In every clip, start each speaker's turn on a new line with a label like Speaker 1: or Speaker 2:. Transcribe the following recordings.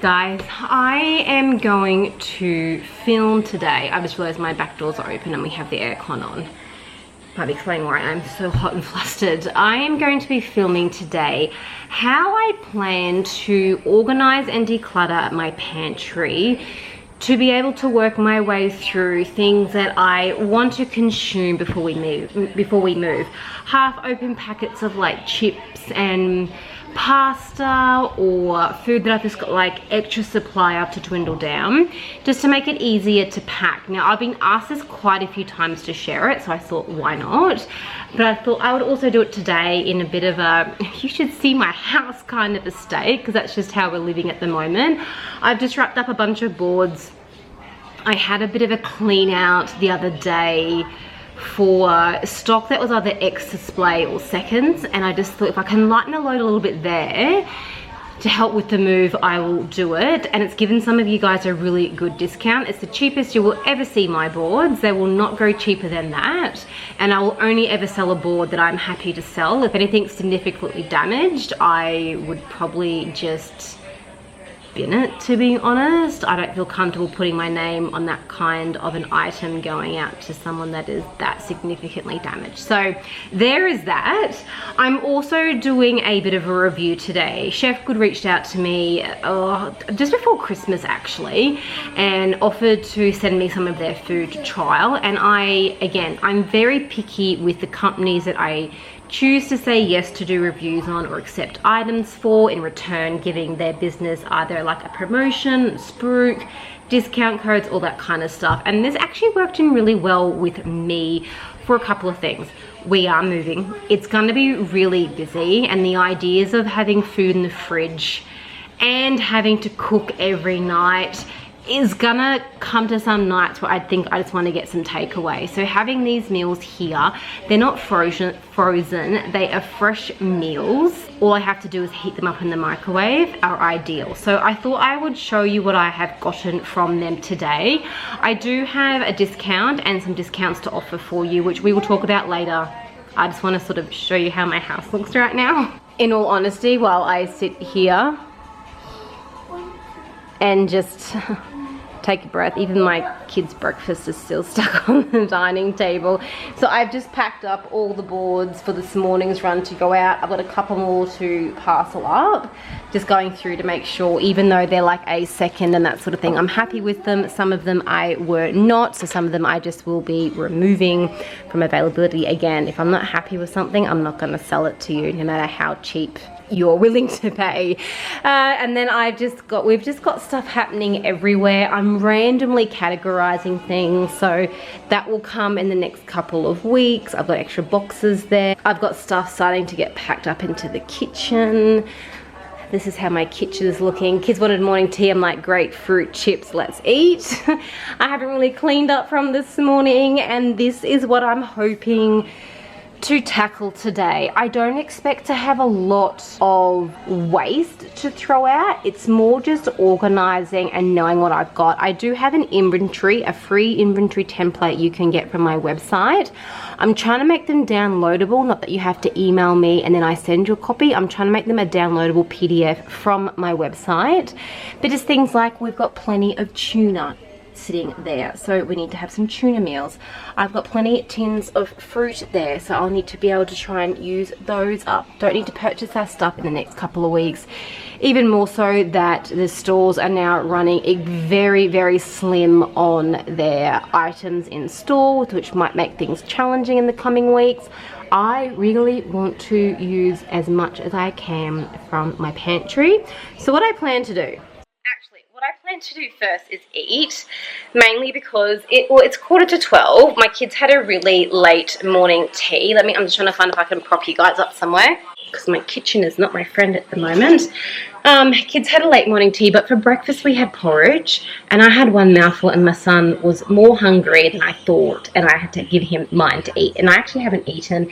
Speaker 1: Guys, I am going to film today. I just realized my back doors are open and we have the aircon on. Might explain why I'm so hot and flustered. I am going to be filming today how I plan to organize and declutter my pantry to be able to work my way through things that I want to consume before we move. Half open packets of like chips and pasta or food that I've just got like extra supply of to dwindle down, just to make it easier to pack. Now I've been asked this quite a few times to share it, so I thought why not, but I thought I would also do it today in a bit of a you should see my house kind of a state, because that's just how we're living at the moment. I've just wrapped up a bunch of boards. I had a bit of a clean out the other day for stock that was either ex display or seconds, and I just thought if I can lighten the load a little bit there to help with the move, I will do it. And it's given some of you guys a really good discount. It's the cheapest you will ever see my boards. They will not go cheaper than that, and I will only ever sell a board that I'm happy to sell. If anything's significantly damaged, I would probably just bin it, to be honest. I don't feel comfortable putting my name on that kind of an item going out to someone that is that significantly damaged. So there is that. I'm also doing a bit of a review today. Chef Good reached out to me just before Christmas actually, and offered to send me some of their food to trial. And I'm very picky with the companies that I choose to say yes to do reviews on or accept items for, in return giving their business either like a promotion, spruik, discount codes, all that kind of stuff. And this actually worked in really well with me for a couple of things. We are moving, it's going to be really busy, and the ideas of having food in the fridge and having to cook every night is gonna come to some nights where I think I just want to get some takeaway. So having these meals here, they're not frozen, they are fresh meals. All I have to do is heat them up in the microwave, are ideal. So I thought I would show you what I have gotten from them today. I do have a discount and some discounts to offer for you, which we will talk about later. I just want to sort of show you how my house looks right now. In all honesty, while I sit here and just take a breath, even my kids' breakfast is still stuck on the dining table. So I've just packed up all the boards for this morning's run to go out. I've got a couple more to parcel up, just going through to make sure, even though they're like a second and that sort of thing, I'm happy with them. Some of them I were not, so some of them I just will be removing from availability. Again, if I'm not happy with something, I'm not going to sell it to you, no matter how cheap you're willing to pay. And then we've just got stuff happening everywhere. I'm randomly categorizing things, so that will come in the next couple of weeks. I've got extra boxes there. I've got stuff starting to get packed up into the kitchen. This is how my kitchen is looking. Kids wanted morning tea. I'm like, grapefruit chips, let's eat. I haven't really cleaned up from this morning, and this is what I'm hoping to tackle today. I don't expect to have a lot of waste to throw out. It's more just organizing and knowing what I've got. I do have an inventory, a free inventory template you can get from my website. I'm trying to make them downloadable, not that you have to email me and then I send you a copy. I'm trying to make them a downloadable PDF from my website. But just things like, we've got plenty of tuna sitting there, so we need to have some tuna meals. I've got plenty of tins of fruit there, so I'll need to be able to try and use those up. Don't need to purchase that stuff in the next couple of weeks. Even more so that the stores are now running a very, very slim on their items in store, which might make things challenging in the coming weeks. I really want to use as much as I can from my pantry. So what I plan to do, what I plan to do first is eat, mainly because it's 11:45. My kids had a really late morning tea. I'm just trying to find if I can prop you guys up somewhere, because my kitchen is not my friend at the moment. Kids had a late morning tea, but for breakfast we had porridge, and I had one mouthful and my son was more hungry than I thought, and I had to give him mine to eat, and I actually haven't eaten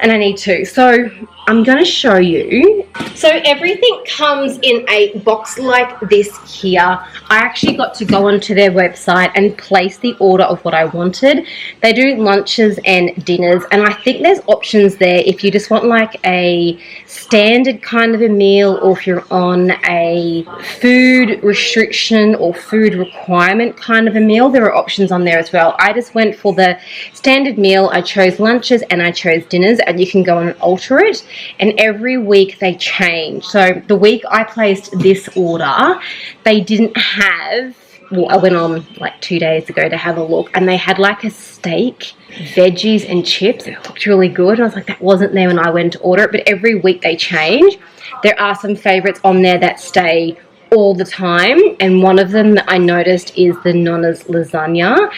Speaker 1: and I need two. So I'm going to show you. So everything comes in a box like this here. I actually got to go onto their website and place the order of what I wanted. They do lunches and dinners, and I think there's options there if you just want like a standard kind of a meal, or if you're on a food restriction or food requirement kind of a meal, there are options on there as well. I just went for the standard meal. I chose lunches and I chose dinners, and you can go and alter it, and every week they change. So the week I placed this order, they didn't have, well, I went on like 2 days ago to have a look, and they had like a steak, veggies and chips. It looked really good. I was like, that wasn't there when I went to order it, but every week they change. There are some favorites on there that stay all the time, and one of them that I noticed is the Nonna's lasagna,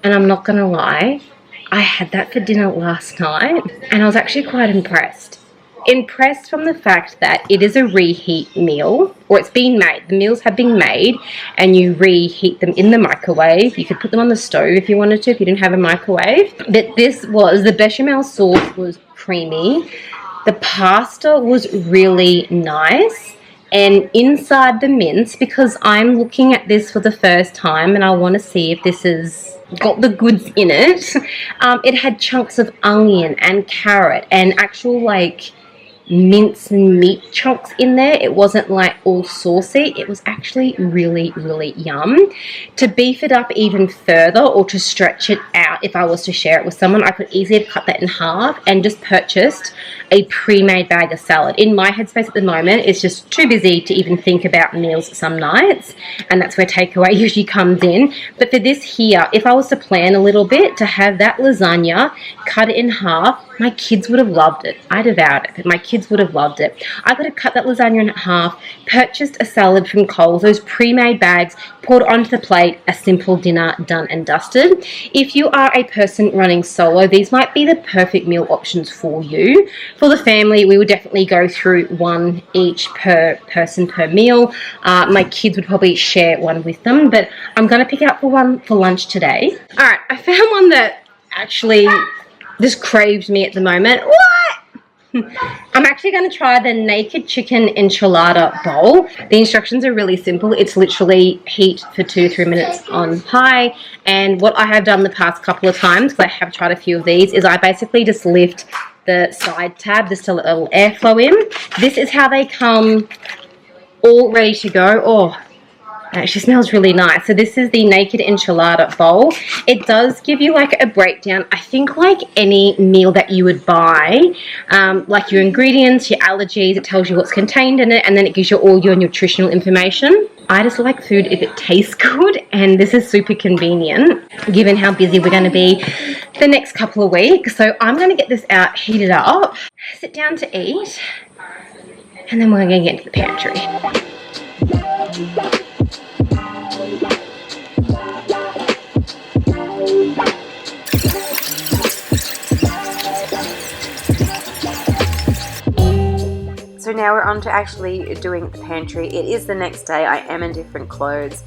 Speaker 1: and I'm not gonna lie, I had that for dinner last night, and I was actually quite impressed. Impressed from the fact that it is a reheat meal, or it's been made. The meals have been made and you reheat them in the microwave. You could put them on the stove if you wanted to, if you didn't have a microwave. But this was, the bechamel sauce was creamy. The pasta was really nice. And inside the mince, because I'm looking at this for the first time and I want to see if this has got the goods in it, it had chunks of onion and carrot and actual like mince and meat chunks in there. It wasn't like all saucy. It was actually really, really yum. To beef it up even further, or to stretch it out, if I was to share it with someone, I could easily cut that in half and just purchased a pre-made bag of salad. In my headspace at the moment, it's just too busy to even think about meals some nights, and that's where takeaway usually comes in. But for this here, if I was to plan a little bit to have that lasagna, cut it in half, my kids would have loved it. I devoured it, but my kids would have loved it. I got to cut that lasagna in half, purchased a salad from Coles, those pre-made bags, poured onto the plate, a simple dinner done and dusted. If you are a person running solo, these might be the perfect meal options for you. For the family, we would definitely go through one each per person per meal. My kids would probably share one with them, but I'm going to pick out for one for lunch today. All right, I found one that actually just craves me at the moment. What? I'm actually going to try the naked chicken enchilada bowl. The instructions are really simple. It's literally heat for 2-3 minutes on high. And what I have done the past couple of times, because I have tried a few of these, is I basically just lift the side tab just to let a little airflow in. This is how they come all ready to go. Oh, it actually smells really nice. So this is the naked enchilada bowl. It does give you like a breakdown, I think, like any meal that you would buy, like your ingredients, your allergies. It tells you what's contained in it, and then it gives you all your nutritional information. I just like food if it tastes good, and this is super convenient given how busy we're going to be the next couple of weeks. So I'm going to get this out, heat it up, sit down to eat, and then we're going to get into the pantry. So now we're on to actually doing the pantry. It is the next day. I am in different clothes.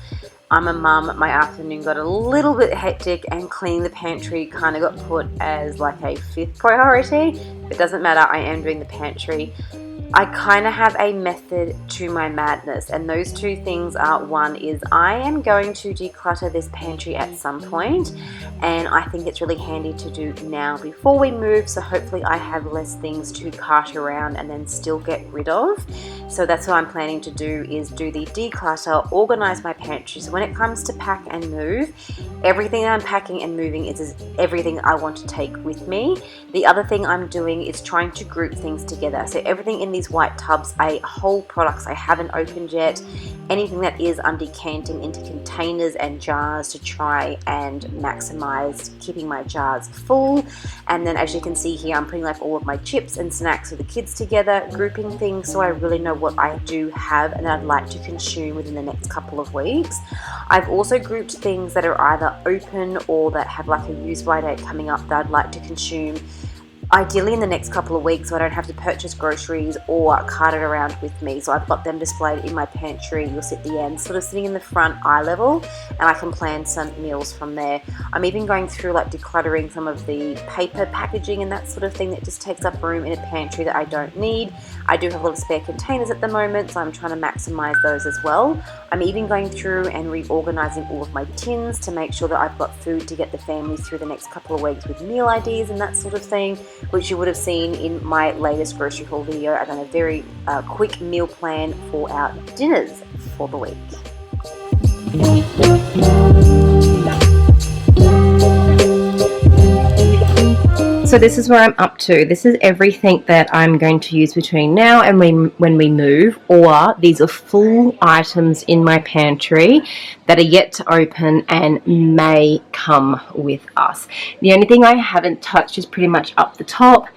Speaker 1: I'm a mum. My afternoon got a little bit hectic, and cleaning the pantry kind of got put as like a 5th priority. It doesn't matter. I am doing the pantry. I kind of have a method to my madness, and those two things are, one is I am going to declutter this pantry at some point, and I think it's really handy to do now before we move, so hopefully I have less things to cart around and then still get rid of. So that's what I'm planning to do, is do the declutter, organize my pantry, so when it comes to pack and move, everything I'm packing and moving is everything I want to take with me. The other thing I'm doing is trying to group things together, so everything in these white tubs, I hold products I haven't opened yet, anything that is, I'm decanting into containers and jars to try and maximize keeping my jars full. And then as you can see here, I'm putting like all of my chips and snacks for the kids together, grouping things so I really know what I do have and I'd like to consume within the next couple of weeks. I've also grouped things that are either open or that have like a use by date coming up that I'd like to consume
Speaker 2: ideally in the next couple of weeks so I don't have to purchase groceries or cart it around with me. So I've got them displayed in my pantry. You'll see at the end, sort of sitting in the front eye level, and I can plan some meals from there. I'm even going through like decluttering some of the paper packaging and that sort of thing that just takes up room in a pantry that I don't need. I do have a lot of spare containers at the moment, so I'm trying to maximize those as well. I'm even going through and reorganizing all of my tins to make sure that I've got food to get the family through the next couple of weeks with meal ideas and that sort of thing, which you would have seen in my latest grocery haul video. I've done a very quick meal plan for our dinners for the week.
Speaker 1: So this is where I'm up to. This is everything that I'm going to use between now and when we move, or these are full items in my pantry that are yet to open and may come with us. The only thing I haven't touched is pretty much up the top.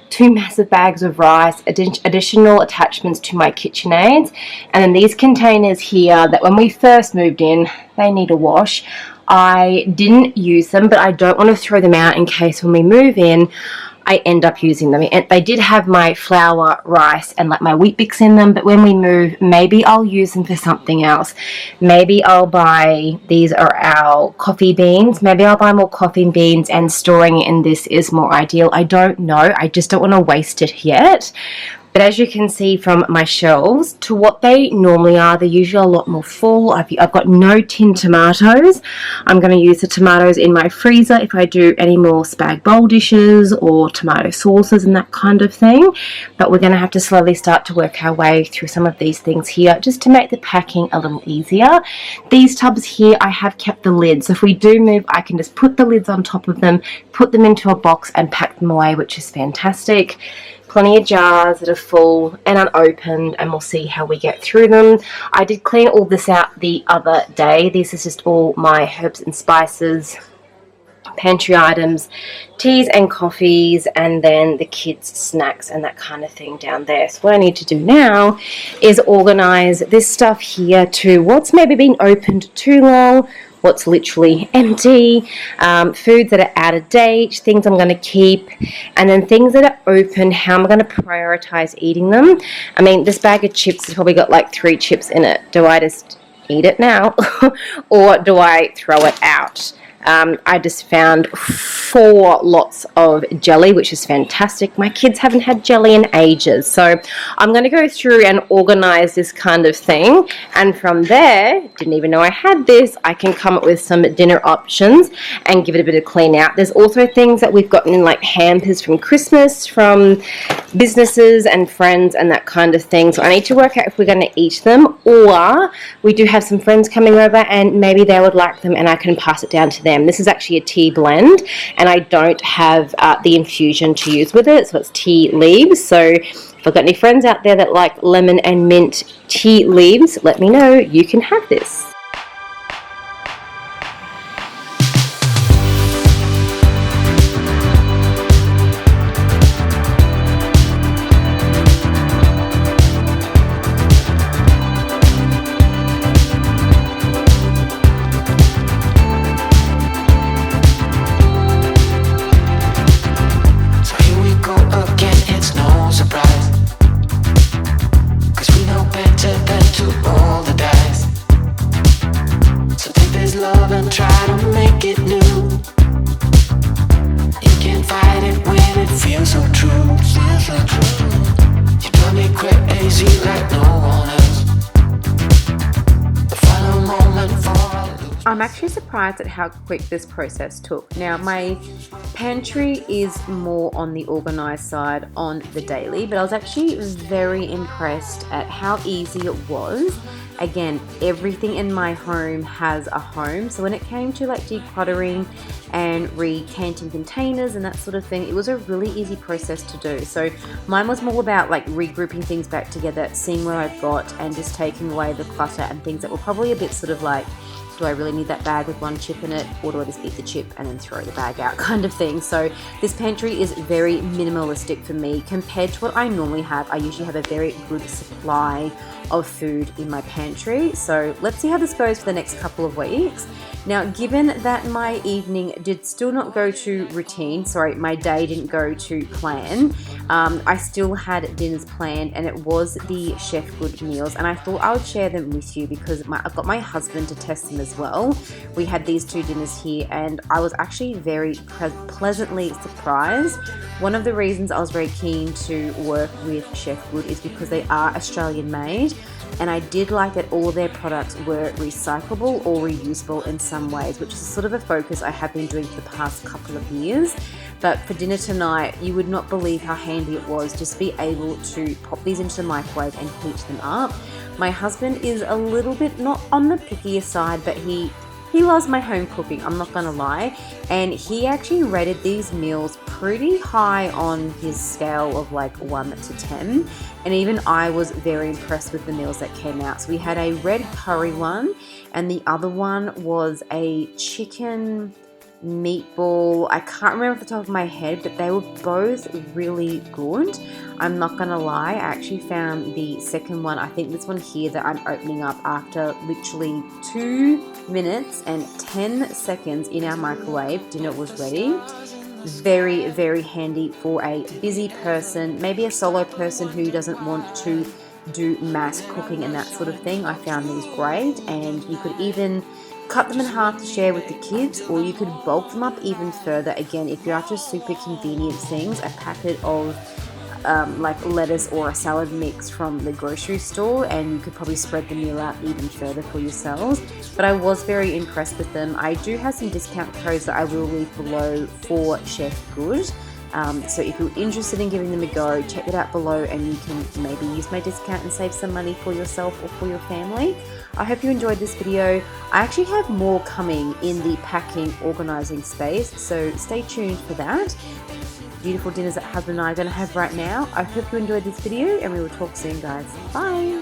Speaker 1: 2 massive bags of rice, additional attachments to my KitchenAids, and then these containers here that when we first moved in, they need a wash. I didn't use them, but I don't want to throw them out in case when we move in I end up using them. And they did have my flour, rice, and like my wheat bix in them, but when we move, maybe I'll use them for something else. Maybe I'll buy, these are our coffee beans, maybe I'll buy more coffee beans and storing it in this is more ideal. I don't know, I just don't want to waste it yet. But as you can see from my shelves, to what they normally are, they're usually a lot more full. I've got no tin tomatoes. I'm going to use the tomatoes in my freezer if I do any more spag bowl dishes or tomato sauces and that kind of thing. But we're going to have to slowly start to work our way through some of these things here just to make the packing a little easier. These tubs here, I have kept the lids. So if we do move, I can just put the lids on top of them, put them into a box and pack them away, which is fantastic. Plenty of jars that are full and unopened, and we'll see how we get through them. I did clean all this out the other day. This is just all my herbs and spices, pantry items, teas and coffees, and then the kids' snacks and that kind of thing down there. So what I need to do now is organize this stuff here to what's maybe been opened too long, what's literally empty, foods that are out of date, things I'm going to keep, and then things that are open, how I'm going to prioritize eating them. I mean, this bag of chips has probably got like 3 chips in it. Do I just eat it now or do I throw it out? I just found 4 lots of jelly, which is fantastic. My kids haven't had jelly in ages, so I'm going to go through and organize this kind of thing, and from there, didn't even know I had this, I can come up with some dinner options and give it a bit of clean out. There's also things that we've gotten in like hampers from Christmas, from businesses and friends and that kind of thing, so I need to work out if we're going to eat them, or we do have some friends coming over and maybe they would like them and I can pass it down to them. This is actually a tea blend and I don't have the infusion to use with it, so it's tea leaves. So if I've got any friends out there that like lemon and mint tea leaves, let me know, you can have this.
Speaker 2: I'm actually surprised at how quick this process took. Now, my pantry is more on the organized side on the daily, but I was actually very impressed at how easy it was. Again, everything in my home has a home, so when it came to like decluttering and recanting containers and that sort of thing, it was a really easy process to do. So mine was more about like regrouping things back together, seeing what I've got and just taking away the clutter and things that were probably a bit sort of like, do I really need that that bag with one chip in it, or do I just eat the chip and then throw the bag out kind of thing. So this pantry is very minimalistic for me compared to what I normally have. I usually have a very good supply of food in my pantry. So let's see how this goes for the next couple of weeks. Now, given that my evening did still not go to routine, my day didn't go to plan, I still had dinners planned, and it was the Chef Good meals, and I thought I would share them with you because I've got my husband to test them as well. We had these 2 dinners here, and I was actually very pleasantly surprised. One of the reasons I was very keen to work with Chef Good is because they are Australian made, and I did like that all their products were recyclable or reusable in some ways, which is sort of a focus I have been doing for the past couple of years. But for dinner tonight, you would not believe how handy it was just to be able to pop these into the microwave and heat them up. My husband is a little bit not on the pickier side, but he loves my home cooking, I'm not gonna lie, and he actually rated these meals pretty high on his scale of like 1 to 10, and even I was very impressed with the meals that came out. So we had a red curry one, and the other one was a chicken meatball. I can't remember off the top of my head, but they were both really good. I'm not gonna lie, I actually found the second one, I think this one here that I'm opening up after literally 2 minutes and 10 seconds in our microwave, dinner was ready. Very, very handy for a busy person, maybe a solo person who doesn't want to do mass cooking and that sort of thing. I found these great, and you could even cut them in half to share with the kids, or you could bulk them up even further. Again, if you're after super convenient things, a packet of like lettuce or a salad mix from the grocery store, and you could probably spread the meal out even further for yourselves. But I was very impressed with them. I do have some discount codes that I will leave below for Chef Good. So if you're interested in giving them a go, check it out below, and you can maybe use my discount and save some money for yourself or for your family. I hope you enjoyed this video. I actually have more coming in the packing, organizing space, so stay tuned for that. Beautiful dinners that husband and I are going to have right now. I hope you enjoyed this video, and we will talk soon, guys. Bye!